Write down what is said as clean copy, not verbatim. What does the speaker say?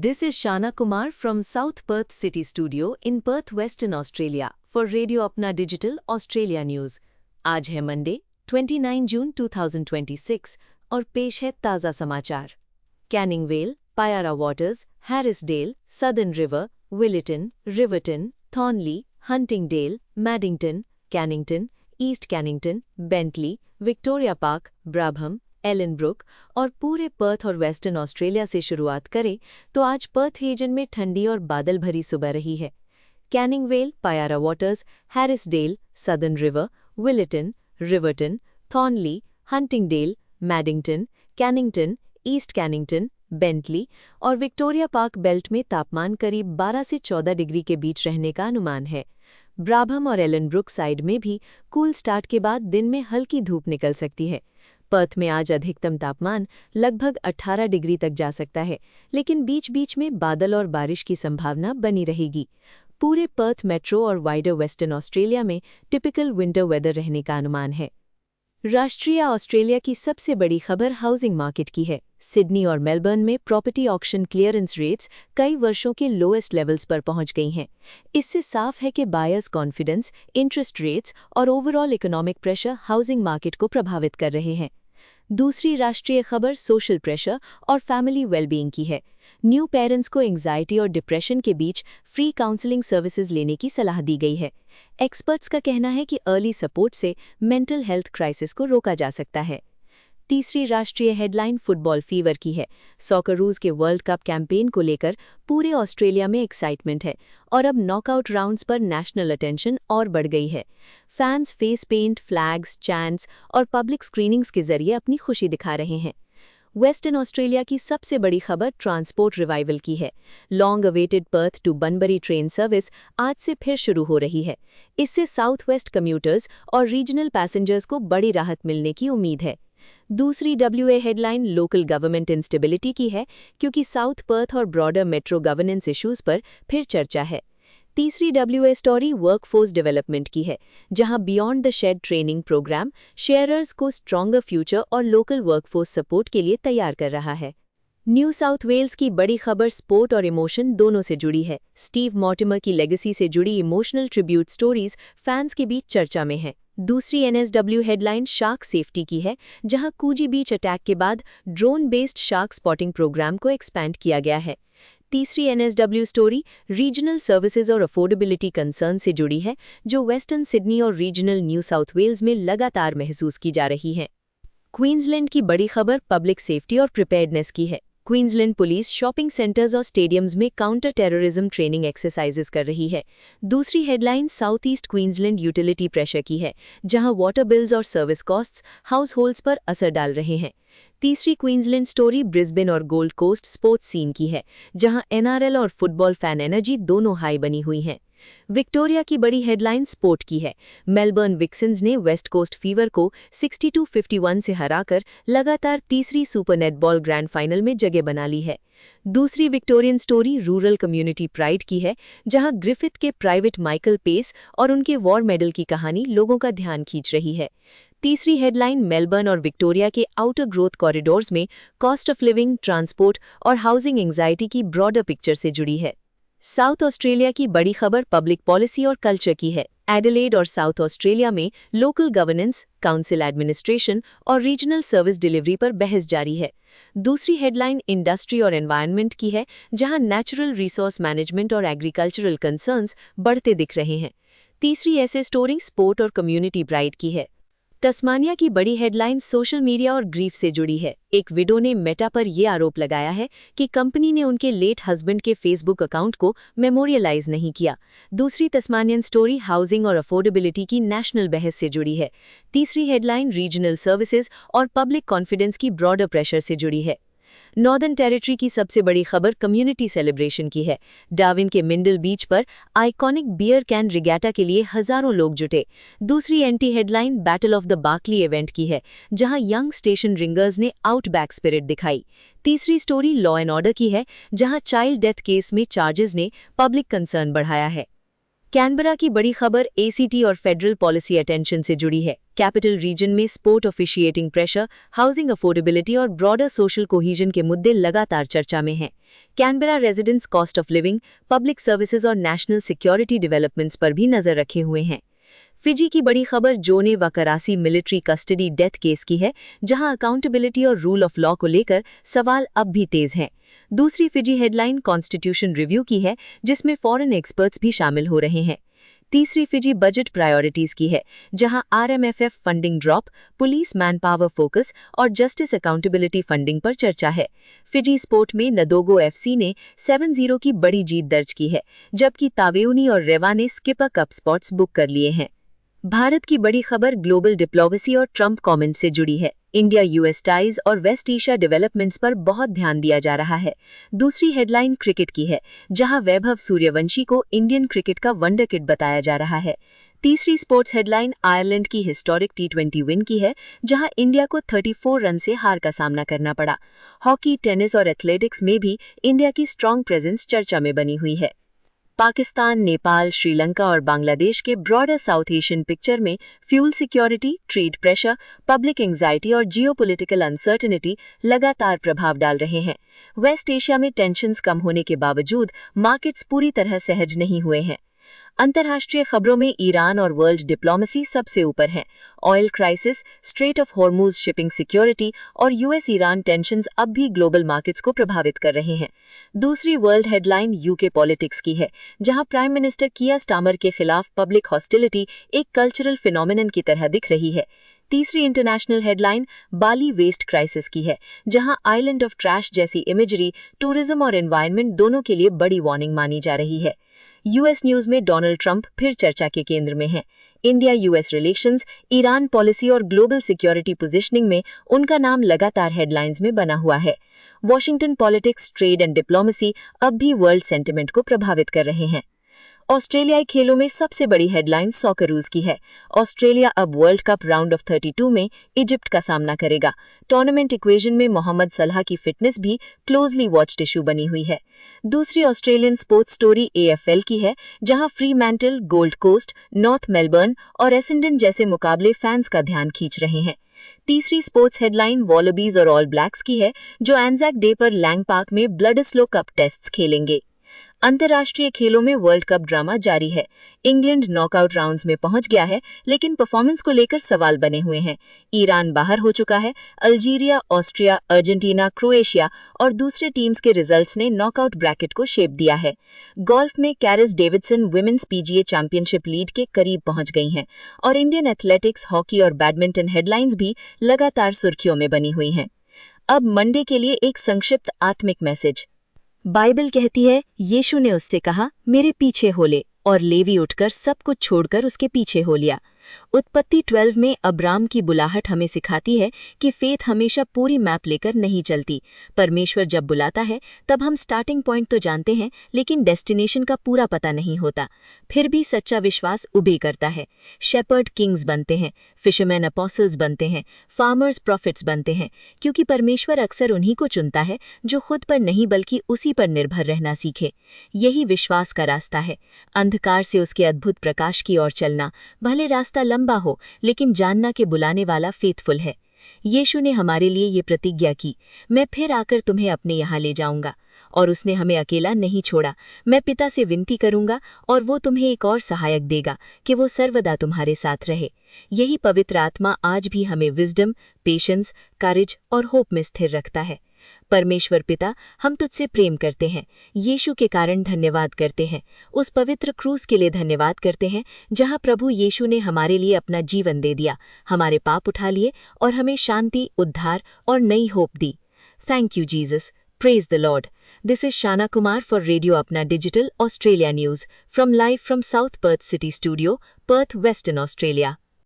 This is Shana Kumar from South Perth City Studio in Perth, Western Australia for Radio Apna Digital Australia News. आज है Monday 29 जून 2026 और पेश है ताज़ा समाचार। Canning Vale, Piara Waters, Harrisdale, Southern River, Willetton, Riverton, Thornlie, Huntingdale, Maddington, Cannington, East Cannington, Bentley, Victoria Park, Brabham, Ellenbrook और पूरे Perth और वेस्टर्न ऑस्ट्रेलिया से शुरुआत करें तो आज पर्थ रीजन में ठंडी और बादल भरी सुबह रही है। Canning Vale, Piara Waters, Harrisdale, Southern River, Willetton, Riverton, Thornlie, Huntingdale, Maddington, Cannington, East Cannington, Bentley और विक्टोरिया पार्क बेल्ट में तापमान करीब 12 से 14 डिग्री के बीच रहने का अनुमान है। ब्राबहम और एलनब्रुक साइड में भी कूल स्टार्ट के बाद दिन में हल्की धूप निकल सकती है। पर्थ में आज अधिकतम तापमान लगभग 18 डिग्री तक जा सकता है, लेकिन बीच बीच में बादल और बारिश की संभावना बनी रहेगी। पूरे पर्थ मेट्रो और वाइडर वेस्टर्न ऑस्ट्रेलिया में टिपिकल विंटर वेदर रहने का अनुमान है। राष्ट्रीय ऑस्ट्रेलिया की सबसे बड़ी खबर हाउसिंग मार्केट की है। सिडनी और मेलबर्न में प्रॉपर्टी ऑक्शन क्लियरेंस रेट्स कई वर्षों के लोएस्ट लेवल्स पर पहुंच गई हैं। इससे साफ है कि बायर्स कॉन्फिडेंस, इंटरेस्ट रेट्स और overall economic pressure housing market को प्रभावित कर रहे हैं। दूसरी राष्ट्रीय खबर सोशल प्रेशर और फैमिली वेलबीइंग की है। न्यू पेरेंट्स को एंग्जाइटी और डिप्रेशन के बीच फ्री काउंसलिंग सर्विसेज लेने की सलाह दी गई है। एक्सपर्ट्स का कहना है कि अर्ली सपोर्ट से मेंटल हेल्थ क्राइसिस को रोका जा सकता है। तीसरी राष्ट्रीय हेडलाइन फुटबॉल फीवर की है। सॉकरूज के वर्ल्ड कप कैंपेन को लेकर पूरे ऑस्ट्रेलिया में एक्साइटमेंट है और अब नॉकआउट राउंड्स पर नेशनल अटेंशन और बढ़ गई है। Fans face paint, flags, chants और पब्लिक स्क्रीनिंग्स के जरिए अपनी खुशी दिखा रहे हैं। वेस्टर्न ऑस्ट्रेलिया की सबसे बड़ी खबर ट्रांसपोर्ट रिवाइवल की है। Long awaited Perth to Bunbury train service आज से फिर शुरू हो रही है। इससे साउथ वेस्ट कम्यूटर्स और रीजनल पैसेंजर्स को बड़ी राहत मिलने की उम्मीद है। दूसरी WA headline local government instability की है, क्योंकि साउथ पर्थ और ब्रॉडर मेट्रो गवर्नेंस इश्यूज पर फिर चर्चा है। तीसरी WA स्टोरी वर्कफोर्स डेवलपमेंट की है, जहां beyond the shed training program shearers को स्ट्रॉन्गर फ्यूचर और लोकल वर्कफोर्स सपोर्ट के लिए तैयार कर रहा है। न्यू साउथ वेल्स की बड़ी खबर स्पोर्ट और इमोशन दोनों से जुड़ी है। स्टीव मॉर्टिमर की लेगेसी से जुड़ी इमोशनल ट्रिब्यूट स्टोरीज फैंस के बीच चर्चा में हैं। दूसरी NSW हेडलाइन शार्क सेफ्टी की है, जहां कूजी बीच अटैक के बाद drone based shark spotting program को एक्सपैंड किया गया है। तीसरी NSW स्टोरी रीजनल सर्विसेज और अफोर्डेबिलिटी कंसर्न से जुड़ी है, जो वेस्टर्न सिडनी और रीजनल न्यू साउथ वेल्स में लगातार महसूस की जा रही है। क्वींसलैंड की बड़ी खबर पब्लिक सेफ्टी और प्रिपेयर्डनेस की है। क्वींसलैंड पुलिस शॉपिंग सेंटर्स और स्टेडियम्स में काउंटर टेररिज्म ट्रेनिंग एक्सरसाइजेस कर रही है। दूसरी headline south east Queensland utility pressure की है, जहां वाटर बिल्स और सर्विस कॉस्ट्स हाउस होल्ड्स पर असर डाल रहे हैं। तीसरी क्वींसलैंड स्टोरी ब्रिस्बेन और गोल्ड कोस्ट स्पोर्ट्स सीन की है, जहां NRL और फुटबॉल फैन एनर्जी दोनों हाई बनी हुई हैं। विक्टोरिया की बड़ी हेडलाइन स्पोर्ट की है। मेलबर्न विक्सन्स ने वेस्ट कोस्ट फीवर को 62-51 से हराकर लगातार तीसरी सुपर नेटबॉल ग्रैंड फाइनल में जगह बना ली है। दूसरी Victorian story rural community pride की है, जहां ग्रिफिथ के प्राइवेट माइकल पेस और उनके वॉर मेडल की कहानी लोगों का ध्यान खींच रही है। तीसरी हेडलाइन मेलबर्न और विक्टोरिया के आउटर ग्रोथ कॉरिडोर्स में कॉस्ट ऑफ लिविंग, ट्रांसपोर्ट और हाउसिंग एंग्जाइटी की ब्रॉडर पिक्चर से जुड़ी है। साउथ ऑस्ट्रेलिया की बड़ी खबर पब्लिक पॉलिसी और कल्चर की है। एडिलेड और साउथ ऑस्ट्रेलिया में लोकल गवर्नेंस, काउंसिल एडमिनिस्ट्रेशन और रीजनल सर्विस डिलीवरी पर बहस जारी है। दूसरी हेडलाइन इंडस्ट्री और एनवायरनमेंट की है, जहां नेचुरल रिसोर्स मैनेजमेंट और एग्रीकल्चरल कंसर्न्स बढ़ते दिख रहे हैं। तीसरी ऐसे स्टोरी स्पोर्ट और कम्युनिटी प्राइड की है। तस्मानिया की बड़ी हेडलाइन सोशल मीडिया और ग्रीफ से जुड़ी है। एक विडो ने मेटा पर यह आरोप लगाया है कि कंपनी ने उनके लेट हस्बैंड के फेसबुक अकाउंट को मेमोरियलाइज नहीं किया। दूसरी तस्मानियन स्टोरी हाउसिंग और अफोर्डेबिलिटी की नेशनल बहस से जुड़ी है। तीसरी हेडलाइन रीजनल सर्विसेज और पब्लिक कॉन्फिडेंस की ब्रॉडर प्रेशर से जुड़ी है। नॉर्दर्न टेरिटरी की सबसे बड़ी खबर कम्युनिटी सेलिब्रेशन की है। डार्विन के मिंडल बीच पर आइकॉनिक बियर कैन रिगैटा के लिए हजारों लोग जुटे। दूसरी anti headline battle of the Barkly event की है, जहां यंग स्टेशन रिंगर्स ने आउटबैक स्पिरिट दिखाई। तीसरी स्टोरी लॉ एंड ऑर्डर की है, जहां चाइल्ड डेथ केस में चार्जेस ने पब्लिक कंसर्न बढ़ाया है। कैनबरा की बड़ी खबर एसीटी और फेडरल पॉलिसी अटेंशन से जुड़ी है। कैपिटल रीजन में sport officiating pressure, housing affordability और ब्रॉडर सोशल कोहीजन के मुद्दे लगातार चर्चा में हैं। Canberra residents cost of living, public services और नेशनल सिक्योरिटी डेवलपमेंट्स पर भी नजर रखे हुए हैं। फिजी की बड़ी खबर जोने वकरासी मिलिट्री कस्टडी डेथ केस की है, जहां अकाउंटेबिलिटी और रूल ऑफ लॉ को लेकर सवाल अब भी तेज हैं। दूसरी फिजी हेडलाइन कॉन्स्टिट्यूशन रिव्यू की है, जिसमें फॉरेन एक्सपर्ट्स भी शामिल हो रहे हैं। तीसरी फिजी बजट प्रायोरिटीज की है, जहां RMFF funding drop, police manpower focus और जस्टिस अकाउंटेबिलिटी फंडिंग पर चर्चा है। फिजी स्पोर्ट में नदोगो एफसी ने 7-0 की बड़ी जीत दर्ज की है, जबकि तावेउनी और रेवा ने स्किपर कप स्पॉट्स बुक कर लिए हैं। भारत की बड़ी खबर ग्लोबल डिप्लोमेसी और ट्रंप कमेंट से जुड़ी है। इंडिया यूएस टाइज और वेस्ट एशिया डेवलपमेंट्स पर बहुत ध्यान दिया जा रहा है। दूसरी हेडलाइन क्रिकेट की है, जहां वैभव सूर्यवंशी को इंडियन क्रिकेट का वंडर किड बताया जा रहा है। तीसरी स्पोर्ट्स हेडलाइन आयरलैंड की हिस्टोरिक T20 विन की है, जहां इंडिया को 34 रन से हार का सामना करना पड़ा। हॉकी, टेनिस और एथलेटिक्स में भी इंडिया की स्ट्रॉन्ग प्रेजेंस चर्चा में बनी हुई है। पाकिस्तान, नेपाल, श्रीलंका और बांग्लादेश के ब्रॉडर साउथ एशियन पिक्चर में fuel security, trade pressure, public anxiety और जियोपॉलिटिकल अनसर्टेनिटी लगातार प्रभाव डाल रहे हैं। वेस्ट एशिया में टेंशन्स कम होने के बावजूद मार्केट्स पूरी तरह सहज नहीं हुए हैं। अंतर्राष्ट्रीय खबरों में ईरान और वर्ल्ड डिप्लोमेसी सबसे ऊपर हैं। Oil crisis, straight of Hormuz shipping security और यूएस ईरान टेंशन्स अब भी ग्लोबल मार्केट्स को प्रभावित कर रहे हैं। दूसरी वर्ल्ड हेडलाइन यूके पॉलिटिक्स की है, जहां प्राइम मिनिस्टर किया स्टामर के खिलाफ पब्लिक हॉस्टिलिटी एक कल्चरल फिनोमिनन की तरह दिख रही है। तीसरी इंटरनेशनल हेडलाइन बाली वेस्ट क्राइसिस की है, जहां आइलैंड ऑफ ट्रैश जैसी इमेजरी टूरिज्म और एनवायरनमेंट दोनों के लिए बड़ी वार्निंग मानी जा रही है। यूएस न्यूज में डोनाल्ड ट्रंप फिर चर्चा के केंद्र में हैं। India US relations, Iran policy और ग्लोबल सिक्योरिटी पोजीशनिंग में उनका नाम लगातार हेडलाइंस में बना हुआ है। Washington politics, trade and diplomacy अब भी वर्ल्ड सेंटिमेंट को प्रभावित कर रहे हैं। ऑस्ट्रेलियाई खेलों में सबसे बड़ी हेडलाइन सॉकरूज की है। ऑस्ट्रेलिया अब वर्ल्ड कप राउंड ऑफ 32 में इजिप्ट का सामना करेगा। टूर्नामेंट इक्वेशन में मोहम्मद सलाह की फिटनेस भी क्लोजली वॉच्ड इशू बनी हुई है। दूसरी ऑस्ट्रेलियन स्पोर्ट्स स्टोरी AFL की है, जहां फ्रीमैंटल, गोल्ड कोस्ट, नॉर्थ मेलबर्न और एसेंडन जैसे मुकाबले फैंस का ध्यान खींच रहे हैं। तीसरी स्पोर्ट्स हेडलाइन वॉलबीज और ऑल ब्लैक्स की है, जो एंजाक डे पर लैंग पार्क में ब्लडस्लो कप टेस्ट्स खेलेंगे। अंतर्राष्ट्रीय खेलों में वर्ल्ड कप ड्रामा जारी है। इंग्लैंड नॉकआउट राउंड्स में पहुंच गया है, लेकिन परफॉर्मेंस को लेकर सवाल बने हुए हैं। ईरान बाहर हो चुका है। अल्जीरिया, ऑस्ट्रिया, अर्जेंटीना, क्रोएशिया और दूसरे टीम्स के रिजल्ट्स ने नॉकआउट ब्रैकेट को शेप दिया है। गोल्फ में Karis Davidson women's PGA championship lead के करीब पहुंच गई हैं और इंडियन एथलेटिक्स, हॉकी और बैडमिंटन हेडलाइंस भी लगातार सुर्खियों में बनी हुई हैं। अब मंडे के लिए एक संक्षिप्त आत्मिक मैसेज। बाइबल कहती है, यीशु ने उससे कहा, मेरे पीछे हो ले, और लेवी उठकर सब कुछ छोड़कर उसके पीछे हो लिया। उत्पत्ति 12 में अब्राम की बुलाहट हमें सिखाती है कि फेथ हमेशा पूरी मैप लेकर नहीं चलती। परमेश्वर जब बुलाता है तब हम स्टार्टिंग पॉइंट तो जानते हैं, लेकिन डेस्टिनेशन का पूरा पता नहीं होता। फिर भी सच्चा विश्वास उबे करता है। शेपर्ड किंग्स बनते हैं, फिशरमैन अपोस्टल्स बनते हैं, फार्मर्स प्रॉफिट्स बनते हैं, क्योंकि परमेश्वर अक्सर उन्हीं को चुनता है जो खुद पर नहीं बल्कि उसी पर निर्भर रहना सीखे। यही विश्वास का रास्ता है, अंधकार से उसके अद्भुत प्रकाश की ओर चलना। भले रास्ता लंबा हो, लेकिन जानना कि बुलाने वाला फेथफुल है। यीशु ने हमारे लिए ये प्रतिज्ञा की, मैं फिर आकर तुम्हें अपने यहाँ ले जाऊंगा, और उसने हमें अकेला नहीं छोड़ा। मैं पिता से विनती करूंगा और वो तुम्हें एक और सहायक देगा कि वो सर्वदा तुम्हारे साथ रहे। यही पवित्र आत्मा आज भी हमें विजडम, पेशेंस, करेज और होप में स्थिर रखता है। परमेश्वर पिता, हम तुझसे प्रेम करते हैं। यीशु के कारण धन्यवाद करते हैं। उस पवित्र क्रूस के लिए धन्यवाद करते हैं, जहां प्रभु यीशु ने हमारे लिए अपना जीवन दे दिया, हमारे पाप उठा लिए और हमें शांति, उद्धार और नई hope the. Thank you Jesus. Praise the Lord. This is Shana Kumar for Radio Apna Digital Australia News from live from South Perth City Studio, Perth, Western Australia.